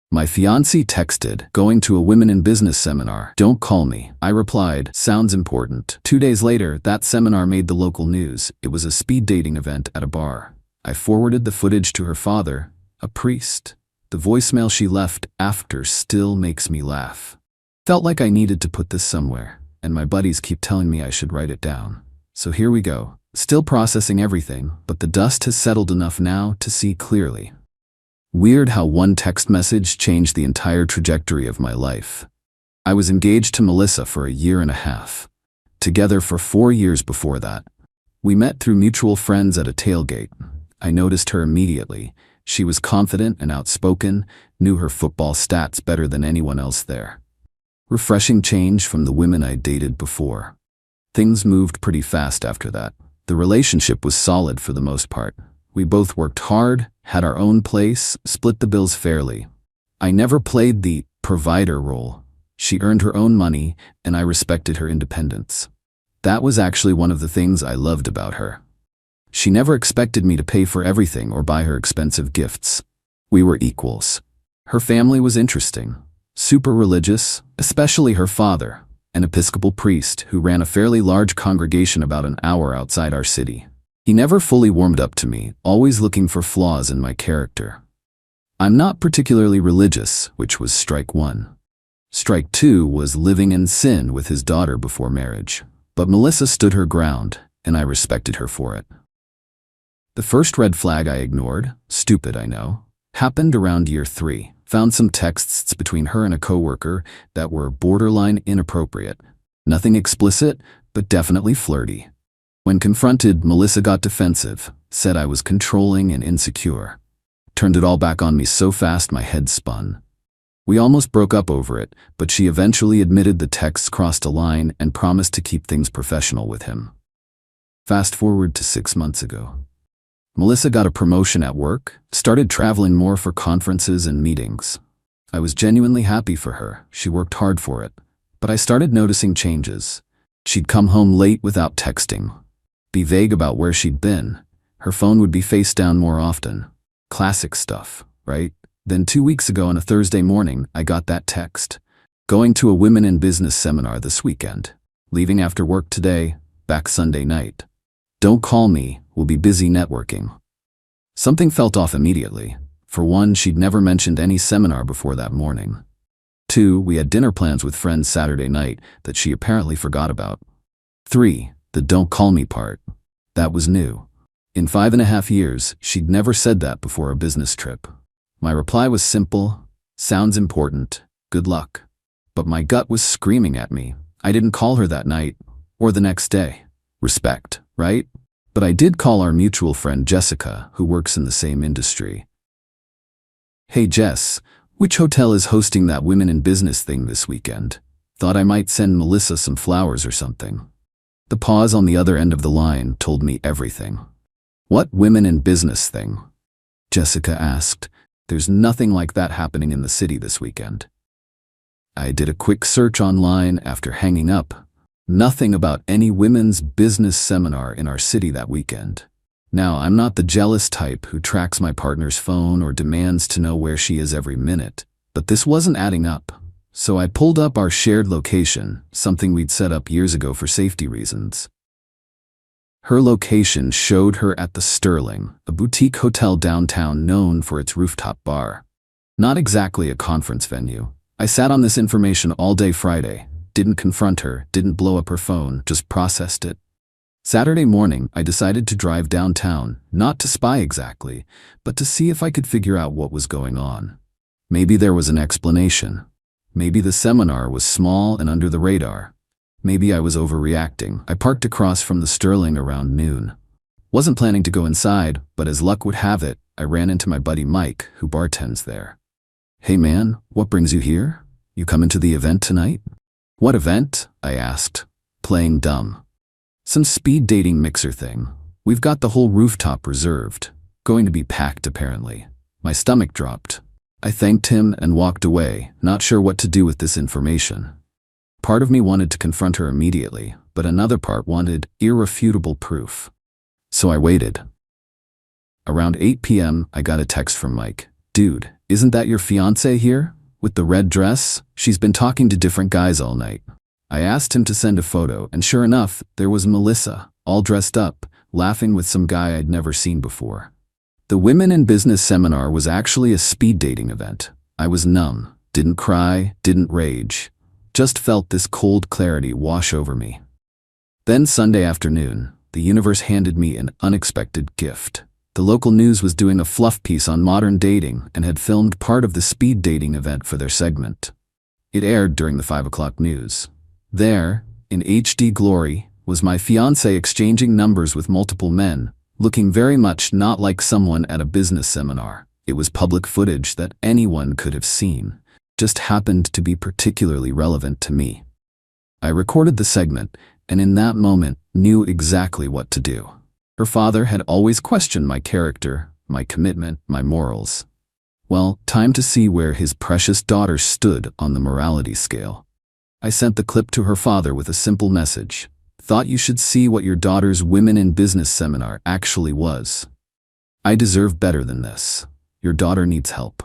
My fiancée texted, going to a women in business seminar. Don't call me. I replied, sounds important. 2 days later, that seminar made the local news. It was a speed dating event at a bar. I forwarded the footage to her father, a priest. The voicemail she left after still makes me laugh. Felt like I needed to put this somewhere, and my buddies keep telling me I should write it down. So here we go. Still processing everything, but the dust has settled enough now to see clearly. Weird how one text message changed the entire trajectory of my life. I was engaged to Melissa for 1.5 years. Together for 4 years before that. We met through mutual friends at a tailgate. I noticed her immediately. She was confident and outspoken, knew her football stats better than anyone else there. Refreshing change from the women I dated before. Things moved pretty fast after that. The relationship was solid for the most part. We both worked hard, had our own place, split the bills fairly. I never played the provider role. She earned her own money, and I respected her independence. That was actually one of the things I loved about her. She never expected me to pay for everything or buy her expensive gifts. We were equals. Her family was interesting. Super religious, especially her father, an Episcopal priest who ran a fairly large congregation about an hour outside our city. He never fully warmed up to me, always looking for flaws in my character. I'm not particularly religious, which was strike 1. Strike 2 was living in sin with his daughter before marriage. But Melissa stood her ground, and I respected her for it. The first red flag I ignored, stupid I know, happened around year 3. Found some texts between her and a coworker that were borderline inappropriate. Nothing explicit, but definitely flirty. When confronted, Melissa got defensive, said I was controlling and insecure. Turned it all back on me so fast my head spun. We almost broke up over it, but she eventually admitted the texts crossed a line and promised to keep things professional with him. Fast forward to 6 months ago. Melissa got a promotion at work, started traveling more for conferences and meetings. I was genuinely happy for her. She worked hard for it. But I started noticing changes. She'd come home late witut texting. Be vague about where she'd been. Her phone would be face down more often. Classic stuff, right? Then 2 weeks ago on a Thursday morning, I got that text. Going to a women in business seminar this weekend. Leaving after work today, back Sunday night. Don't call me, we'll be busy networking. Something felt off immediately. For one, she'd never mentioned any seminar before that morning. 2, we had dinner plans with friends Saturday night that she apparently forgot about. 3, the don't call me part. That was new. In 5.5 years, she'd never said that before a business trip. My reply was simple, sounds important, good luck. But my gut was screaming at me. I didn't call her that night, or the next day. Respect, right? But I did call our mutual friend Jessica, who works in the same industry. Hey Jess, which hotel is hosting that women in business thing this weekend? Thought I might send Melissa some flowers or something. The pause on the other end of the line told me everything. What women in business thing? Jessica asked. There's nothing like that happening in the city this weekend. I did a quick search online after hanging up. Nothing about any women's business seminar in our city that weekend. Now, I'm not the jealous type who tracks my partner's phone or demands to know where she is every minute, but this wasn't adding up. So I pulled up our shared location, something we'd set up years ago for safety reasons. Her location showed her at the Sterling, a boutique hotel downtown known for its rooftop bar. Not exactly a conference venue. I sat on this information all day Friday. Didn't confront her, didn't blow up her phone, just processed it. Saturday morning, I decided to drive downtown, not to spy exactly, but to see if I could figure out what was going on. Maybe there was an explanation. Maybe the seminar was small and under the radar. Maybe I was overreacting. I parked across from the Sterling around noon. Wasn't planning to go inside, but as luck would have it, I ran into my buddy Mike, who bartends there. Hey man, what brings you here? You coming to the event tonight? What event? I asked, playing dumb. Some speed dating mixer thing. We've got the whole rooftop reserved. Going to be packed apparently. My stomach dropped. I thanked him and walked away, not sure what to do with this information. Part of me wanted to confront her immediately, but another part wanted irrefutable proof. So I waited. Around 8 p.m., I got a text from Mike. Dude, Isn't that your fiancée here? With the red dress? She's been talking to different guys all night. I asked him to send a photo, and sure enough, there was Melissa, all dressed up, laughing with some guy I'd never seen before. The Women in Business seminar was actually a speed dating event. I was numb, didn't cry, didn't rage. Just felt this cold clarity wash over me. Then Sunday afternoon, the universe handed me an unexpected gift. The local news was doing a fluff piece on modern dating and had filmed part of the speed dating event for their segment. It aired during the 5 o'clock news. There, in HD glory, was my fiancé exchanging numbers with multiple men, looking very much not like someone at a business seminar. It was public footage that anyone could have seen, just happened to be particularly relevant to me. I recorded the segment, and in that moment knew exactly what to do. Her father had always questioned my character, my commitment, my morals. Well, time to see where his precious daughter stood on the morality scale. I sent the clip to her father with a simple message. Thought you should see what your daughter's Women in Business seminar actually was. I deserve better than this. Your daughter needs help.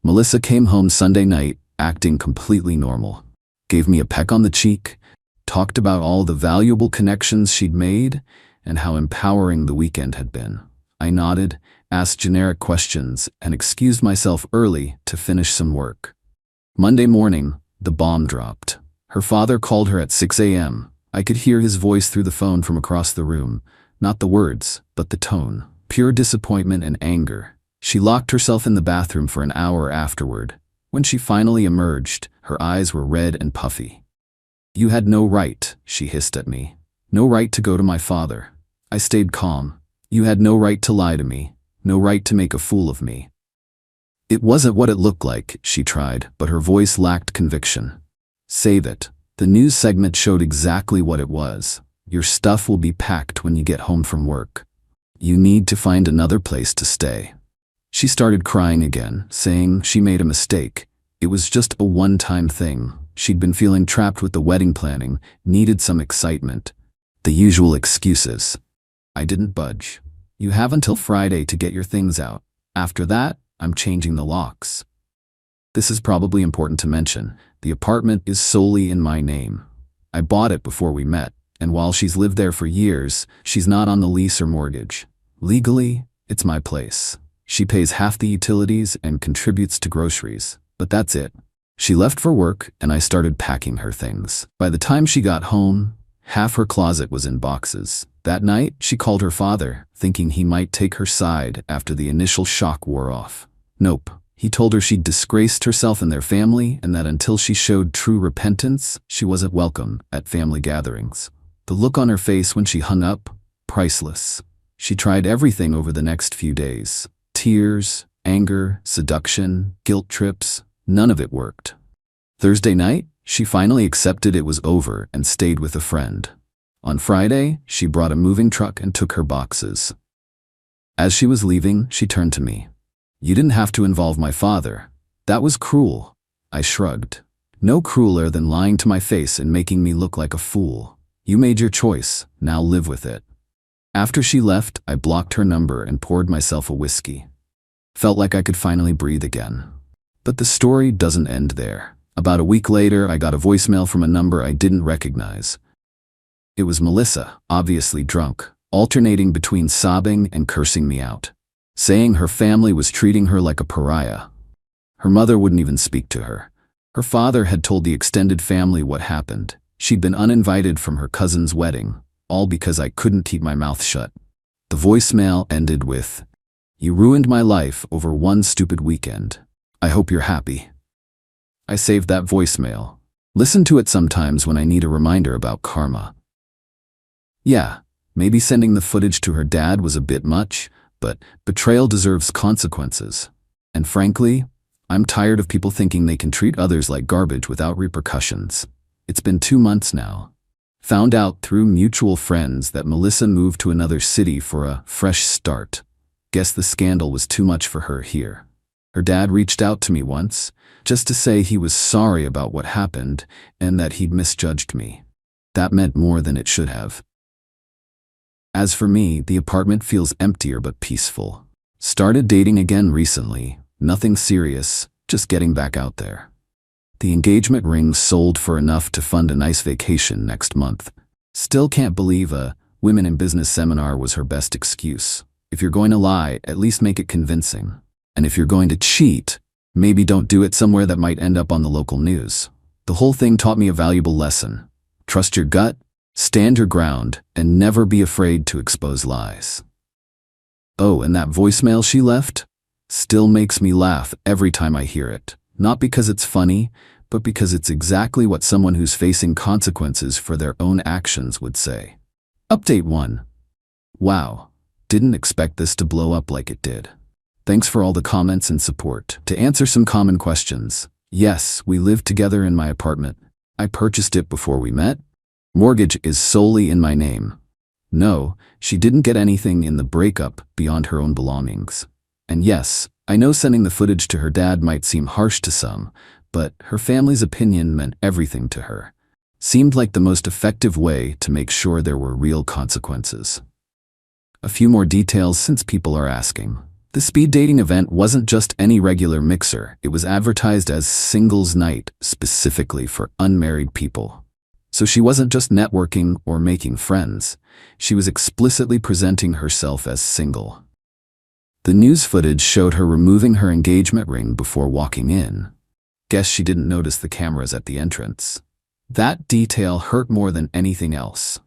Melissa came home Sunday night, acting completely normal. Gave me a peck on the cheek, talked about all the valuable connections she'd made, and how empowering the weekend had been. I nodded, asked generic questions, and excused myself early to finish some work. Monday morning, the bomb dropped. Her father called her at 6 a.m. I could hear his voice through the phone from across the room. Not the words, but the tone. Pure disappointment and anger. She locked herself in the bathroom for an hour afterward. When she finally emerged, her eyes were red and puffy. You had no right, she hissed at me. No right to go to my father. I stayed calm. You had no right to lie to me. No right to make a fool of me. It wasn't what it looked like, she tried, but her voice lacked conviction. Save it. The news segment showed exactly what it was. Your stuff will be packed when you get home from work. You need to find another place to stay. She started crying again, saying she made a mistake. It was just a one-time thing. She'd been feeling trapped with the wedding planning, needed some excitement. The usual excuses. I didn't budge. You have until Friday to get your things out. After that, I'm changing the locks. This is probably important to mention. The apartment is solely in my name. I bought it before we met, and while she's lived there for years, she's not on the lease or mortgage. Legally, it's my place. She pays half the utilities and contributes to groceries, but that's it. She left for work, and I started packing her things. By the time she got home, half her closet was in boxes. That night, she called her father, thinking he might take her side after the initial shock wore off. Nope. He told her she'd disgraced herself and their family, and that until she showed true repentance, she wasn't welcome at family gatherings. The look on her face when she hung up, priceless. She tried everything over the next few days. Tears, anger, seduction, guilt trips, none of it worked. Thursday night, she finally accepted it was over and stayed with a friend. On Friday, she brought a moving truck and took her boxes. As she was leaving, she turned to me. You didn't have to involve my father. That was cruel. I shrugged. No crueler than lying to my face and making me look like a fool. You made your choice. Now live with it. After she left, I blocked her number and poured myself a whiskey. Felt like I could finally breathe again. But the story doesn't end there. About a week later, I got a voicemail from a number I didn't recognize. It was Melissa, obviously drunk, alternating between sobbing and cursing me out, saying her family was treating her like a pariah. Her mother wouldn't even speak to her. Her father had told the extended family what happened. She'd been uninvited from her cousin's wedding, all because I couldn't keep my mouth shut. The voicemail ended with, "You ruined my life over one stupid weekend. I hope you're happy." I saved that voicemail. Listen to it sometimes when I need a reminder about karma. Yeah, maybe sending the footage to her dad was a bit much, but betrayal deserves consequences. And frankly, I'm tired of people thinking they can treat others like garbage without repercussions. It's been 2 months now. Found out through mutual friends that Melissa moved to another city for a fresh start. Guess the scandal was too much for her here. Her dad reached out to me once, just to say he was sorry about what happened and that he'd misjudged me. That meant more than it should have. As for me, the apartment feels emptier but peaceful. Started dating again recently, Nothing serious, just getting back out there. The engagement ring sold for enough to fund a nice vacation next month. Still can't believe a women in business seminar was her best excuse. If you're going to lie, at least make it convincing. And if you're going to cheat, maybe don't do it somewhere that might end up on the local news. The whole thing taught me a valuable lesson. Trust your gut, stand your ground, and never be afraid to expose lies. Oh, and that voicemail she left still makes me laugh every time I hear it. Not because it's funny, but because it's exactly what someone who's facing consequences for their own actions would say. Update 1. Wow, didn't expect this to blow up like it did. Thanks for all the comments and support. To answer some common questions. Yes, we live together in my apartment. I purchased it before we met. Mortgage is solely in my name. No, she didn't get anything in the breakup beyond her own belongings. And yes, I know sending the footage to her dad might seem harsh to some, but her family's opinion meant everything to her. Seemed like the most effective way to make sure there were real consequences. A few more details since people are asking. The speed dating event wasn't just any regular mixer. It was advertised as singles night, specifically for unmarried people. So she wasn't just networking or making friends. She was explicitly presenting herself as single. The news footage showed her removing her engagement ring before walking in. Guess she didn't notice the cameras at the entrance. That detail hurt more than anything else.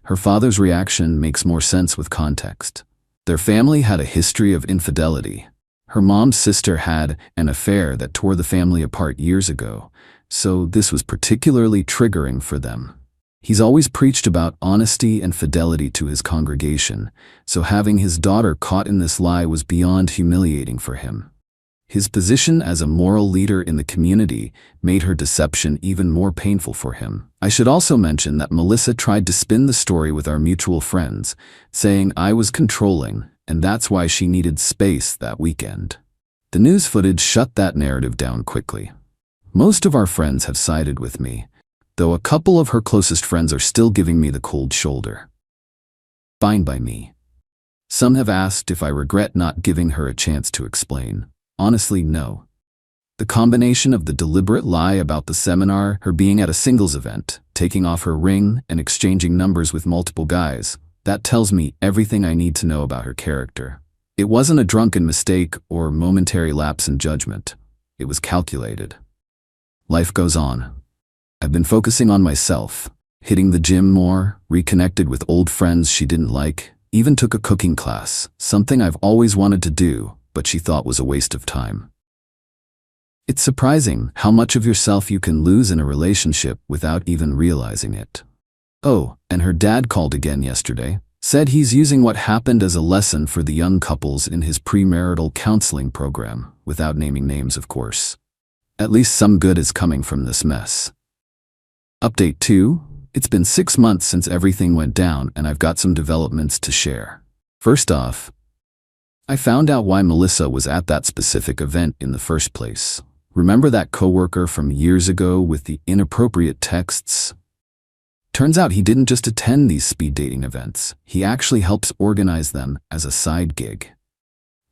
Her father's reaction makes more sense with context. Their family had a history of infidelity. Her mom's sister had an affair that tore the family apart years ago, so this was particularly triggering for them. He's always preached about honesty and fidelity to his congregation, so having his daughter caught in this lie was beyond humiliating for him. His position as a moral leader in the community made her deception even more painful for him. I should also mention that Melissa tried to spin the story with our mutual friends, saying I was controlling, and that's why she needed space that weekend. The news footage shut that narrative down quickly. Most of our friends have sided with me, though a couple of her closest friends are still giving me the cold shoulder. Fine by me. Some have asked if I regret not giving her a chance to explain. Honestly, no. The combination of the deliberate lie about the seminar, her being at a singles event, taking off her ring, and exchanging numbers with multiple guys, that tells me everything I need to know about her character. It wasn't a drunken mistake or momentary lapse in judgment. It was calculated. Life goes on. I've been focusing on myself, hitting the gym more, reconnected with old friends she didn't like, even took a cooking class, something I've always wanted to do, but she thought was a waste of time. It's surprising how much of yourself you can lose in a relationship without even realizing it. Oh, and her dad called again yesterday, said he's using what happened as a lesson for the young couples in his premarital counseling program, without naming names, of course. At least some good is coming from this mess. Update 2. It's been 6 months since everything went down, and I've got some developments to share. First off, I found out why Melissa was at that specific event in the first place. Remember that coworker from years ago with the inappropriate texts? Turns out he didn't just attend these speed dating events. He actually helps organize them as a side gig.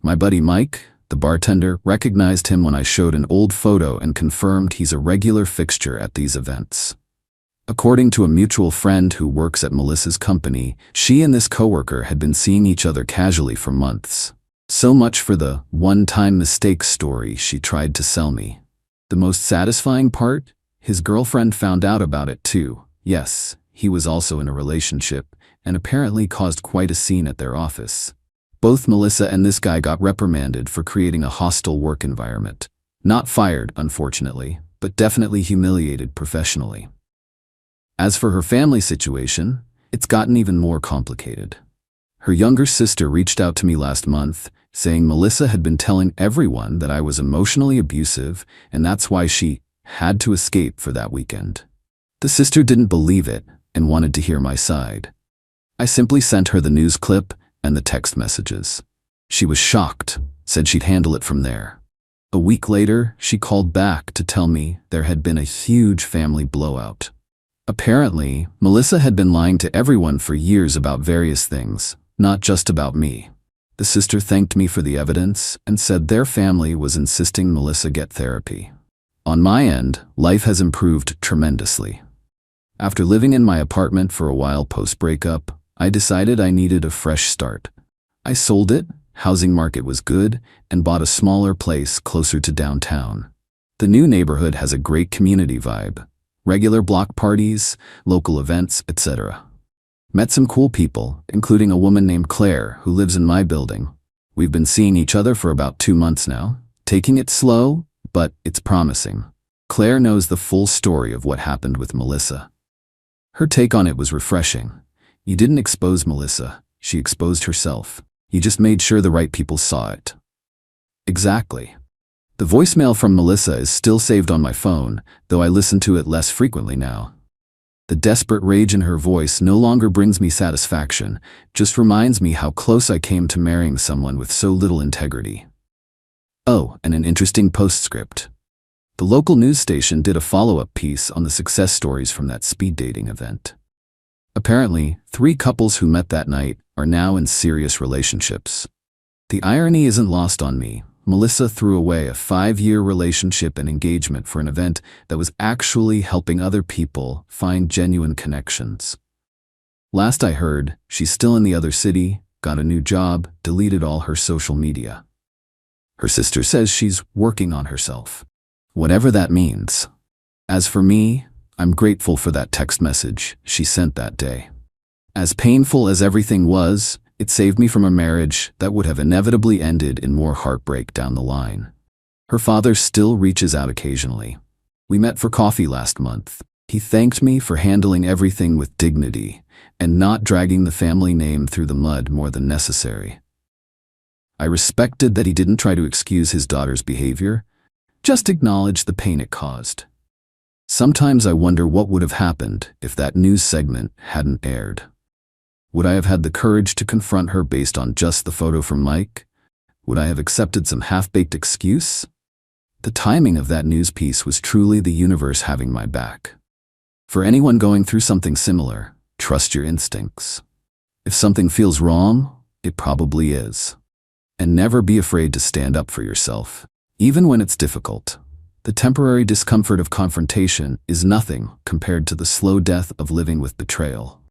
My buddy Mike, the bartender, recognized him when I showed an old photo and confirmed he's a regular fixture at these events. According to a mutual friend who works at Melissa's company, she and this coworker had been seeing each other casually for months. So much for the one-time mistake story she tried to sell me. The most satisfying part? His girlfriend found out about it too. Yes, he was also in a relationship, and apparently caused quite a scene at their office. Both Melissa and this guy got reprimanded for creating a hostile work environment. Not fired, unfortunately, but definitely humiliated professionally. As for her family situation, it's gotten even more complicated. Her younger sister reached out to me last month, saying Melissa had been telling everyone that I was emotionally abusive, and that's why she had to escape for that weekend. The sister didn't believe it and wanted to hear my side. I simply sent her the news clip and the text messages. She was shocked, said she'd handle it from there. A week later, she called back to tell me there had been a huge family blowout. Apparently, Melissa had been lying to everyone for years about various things, not just about me. The sister thanked me for the evidence and said their family was insisting Melissa get therapy. On my end, life has improved tremendously. After living in my apartment for a while post-breakup, I decided I needed a fresh start. I sold it, housing market was good, and bought a smaller place closer to downtown. The new neighborhood has a great community vibe. Regular block parties, local events, etc. Met some cool people, including a woman named Claire who lives in my building. We've been seeing each other for about 2 months now, taking it slow, but it's promising. Claire knows the full story of what happened with Melissa. Her take on it was refreshing. You didn't expose Melissa, she exposed herself. You just made sure the right people saw it. Exactly. The voicemail from Melissa is still saved on my phone, though I listen to it less frequently now. The desperate rage in her voice no longer brings me satisfaction, just reminds me how close I came to marrying someone with so little integrity. Oh, and an interesting postscript. The local news station did a follow-up piece on the success stories from that speed dating event. Apparently, 3 couples who met that night are now in serious relationships. The irony isn't lost on me. Melissa threw away a 5-year relationship and engagement for an event that was actually helping other people find genuine connections. Last I heard, she's still in the other city, got a new job, deleted all her social media. Her sister says she's working on herself. Whatever that means. As for me, I'm grateful for that text message she sent that day. As painful as everything was, it saved me from a marriage that would have inevitably ended in more heartbreak down the line. Her father still reaches out occasionally. We met for coffee last month. He thanked me for handling everything with dignity and not dragging the family name through the mud more than necessary. I respected that he didn't try to excuse his daughter's behavior, just acknowledge the pain it caused. Sometimes I wonder what would have happened if that news segment hadn't aired. Would I have had the courage to confront her based on just the photo from Mike? Would I have accepted some half-baked excuse? The timing of that news piece was truly the universe having my back. For anyone going through something similar, trust your instincts. If something feels wrong, it probably is. And never be afraid to stand up for yourself, even when it's difficult. The temporary discomfort of confrontation is nothing compared to the slow death of living with betrayal.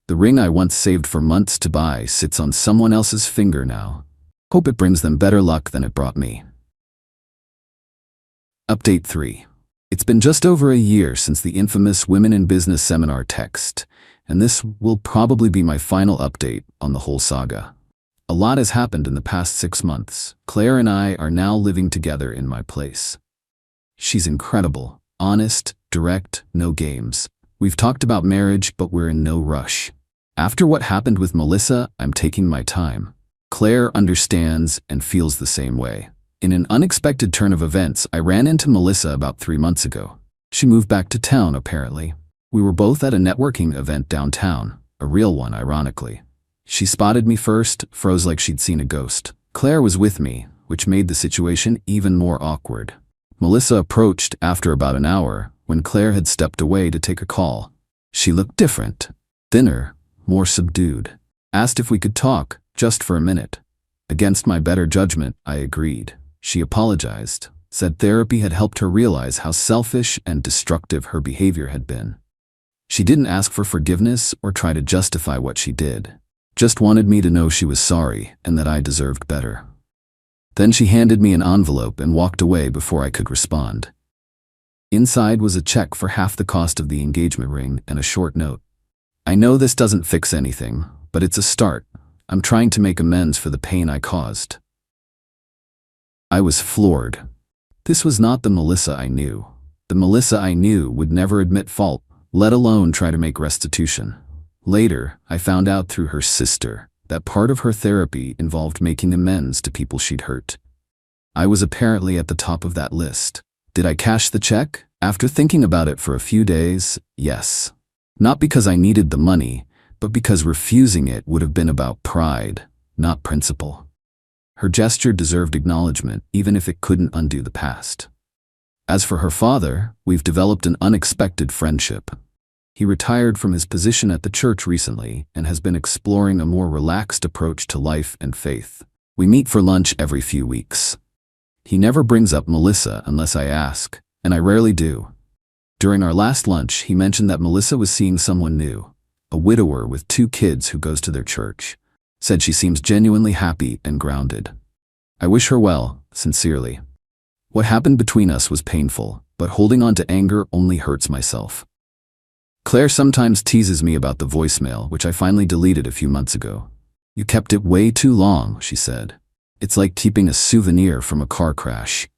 The ring I once saved for months to buy sits on someone else's finger now. Hope it brings them better luck than it brought me. Update 3. It's been just over a year since the infamous Women in Business seminar text, and this will probably be my final update on the whole saga. A lot has happened in the past 6 months. Claire and I are now living together in my place. She's incredible, honest, direct, no games. We've talked about marriage, but we're in no rush. After what happened with Melissa, I'm taking my time. Claire understands and feels the same way. In an unexpected turn of events, I ran into Melissa about 3 months ago. She moved back to town, apparently. We were both at a networking event downtown, a real one, ironically. She spotted me first, froze like she'd seen a ghost. Claire was with me, which made the situation even more awkward. Melissa approached after about an hour, when Claire had stepped away to take a call. She looked different, thinner, more subdued. Asked if we could talk, just for a minute. Against my better judgment, I agreed. She apologized, said therapy had helped her realize how selfish and destructive her behavior had been. She didn't ask for forgiveness or try to justify what she did. Just wanted me to know she was sorry and that I deserved better. Then she handed me an envelope and walked away before I could respond. Inside was a check for half the cost of the engagement ring and a short note. I know this doesn't fix anything, but it's a start. I'm trying to make amends for the pain I caused. I was floored. This was not the Melissa I knew. The Melissa I knew would never admit fault, let alone try to make restitution. Later, I found out through her sister that part of her therapy involved making amends to people she'd hurt. I was apparently at the top of that list. Did I cash the check? After thinking about it for a few days, yes. Not because I needed the money, but because refusing it would have been about pride, not principle. Her gesture deserved acknowledgement, even if it couldn't undo the past. As for her father, we've developed an unexpected friendship. He retired from his position at the church recently and has been exploring a more relaxed approach to life and faith. We meet for lunch every few weeks. He never brings up Melissa unless I ask, and I rarely do. During our last lunch, he mentioned that Melissa was seeing someone new, a widower with 2 kids who goes to their church. Said she seems genuinely happy and grounded. I wish her well, sincerely. What happened between us was painful, but holding on to anger only hurts myself. Claire sometimes teases me about the voicemail, which I finally deleted a few months ago. You kept it way too long, she said. It's like keeping a souvenir from a car crash.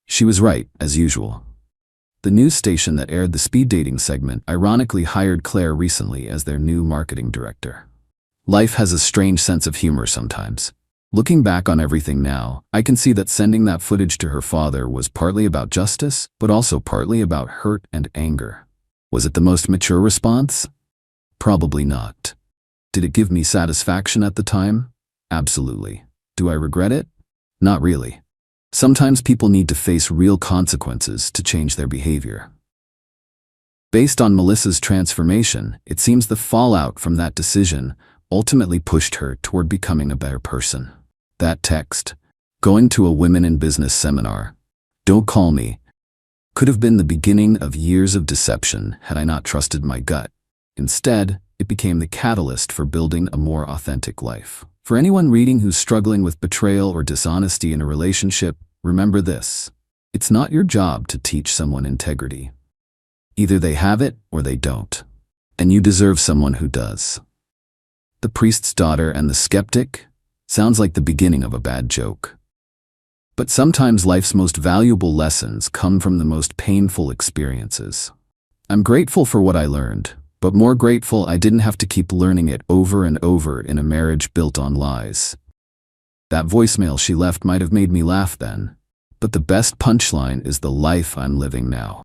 She was right, as usual. The news station that aired the speed dating segment ironically hired Claire recently as their new marketing director. Life has a strange sense of humor sometimes. Looking back on everything now, I can see that sending that footage to her father was partly about justice, but also partly about hurt and anger. Was it the most mature response? Probably not. Did it give me satisfaction at the time? Absolutely. Do I regret it? Not really. Sometimes people need to face real consequences to change their behavior. Based on Melissa's transformation, it seems the fallout from that decision ultimately pushed her toward becoming a better person. That text, going to a women in business seminar, don't call me, could have been the beginning of years of deception had I not trusted my gut. Instead, it became the catalyst for building a more authentic life. For anyone reading who's struggling with betrayal or dishonesty in a relationship, remember this. It's not your job to teach someone integrity. Either they have it or they don't. And you deserve someone who does. The priest's daughter and the skeptic sounds like the beginning of a bad joke. But sometimes life's most valuable lessons come from the most painful experiences. I'm grateful for what I learned, but more grateful I didn't have to keep learning it over and over in a marriage built on lies. That voicemail she left might have made me laugh then, but the best punchline is the life I'm living now.